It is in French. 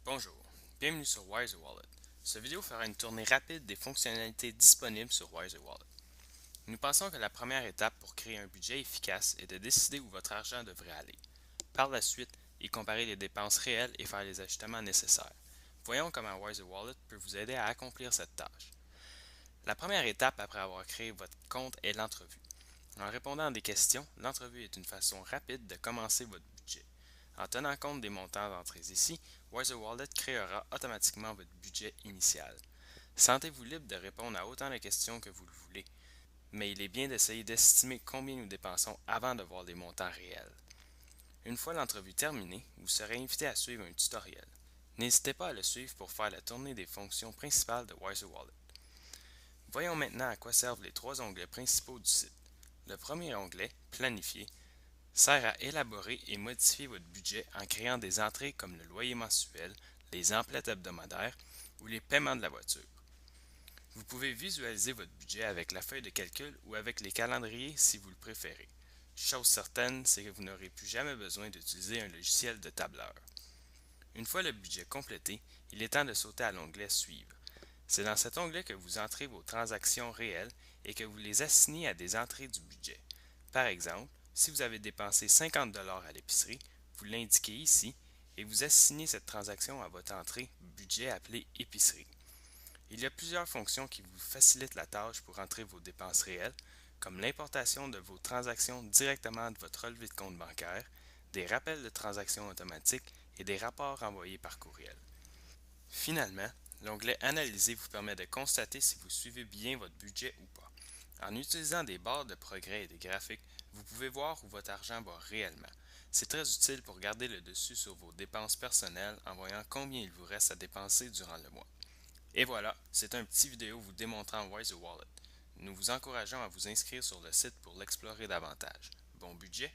Bonjour, bienvenue sur Wiser Wallet. Cette vidéo fera une tournée rapide des fonctionnalités disponibles sur Wiser Wallet. Nous pensons que la première étape pour créer un budget efficace est de décider où votre argent devrait aller. Par la suite, y comparer les dépenses réelles et faire les ajustements nécessaires. Voyons comment Wiser Wallet peut vous aider à accomplir cette tâche. La première étape après avoir créé votre compte est l'entrevue. En répondant à des questions, l'entrevue est une façon rapide de commencer votre budget. En tenant compte des montants d'entrées ici, Wiser Wallet créera automatiquement votre budget initial. Sentez-vous libre de répondre à autant de questions que vous le voulez, mais il est bien d'essayer d'estimer combien nous dépensons avant de voir les montants réels. Une fois l'entrevue terminée, vous serez invité à suivre un tutoriel. N'hésitez pas à le suivre pour faire la tournée des fonctions principales de Wiser Wallet. Voyons maintenant à quoi servent les trois onglets principaux du site. Le premier onglet, Planifier, sert à élaborer et modifier votre budget en créant des entrées comme le loyer mensuel, les emplettes hebdomadaires ou les paiements de la voiture. Vous pouvez visualiser votre budget avec la feuille de calcul ou avec les calendriers si vous le préférez. Chose certaine, c'est que vous n'aurez plus jamais besoin d'utiliser un logiciel de tableur. Une fois le budget complété, il est temps de sauter à l'onglet Suivre. C'est dans cet onglet que vous entrez vos transactions réelles et que vous les assignez à des entrées du budget. Par exemple, si vous avez dépensé 50 à l'épicerie, vous l'indiquez ici et vous assignez cette transaction à votre entrée budget appelée épicerie. Il y a plusieurs fonctions qui vous facilitent la tâche pour entrer vos dépenses réelles, comme l'importation de vos transactions directement de votre relevé de compte bancaire, des rappels de transactions automatiques et des rapports envoyés par courriel. Finalement, l'onglet Analyser vous permet de constater si vous suivez bien votre budget ou pas. En utilisant des barres de progrès et des graphiques, vous pouvez voir où votre argent va réellement. C'est très utile pour garder le dessus sur vos dépenses personnelles en voyant combien il vous reste à dépenser durant le mois. Et voilà, c'est un petit vidéo vous démontrant Wiser Wallet. Nous vous encourageons à vous inscrire sur le site pour l'explorer davantage. Bon budget!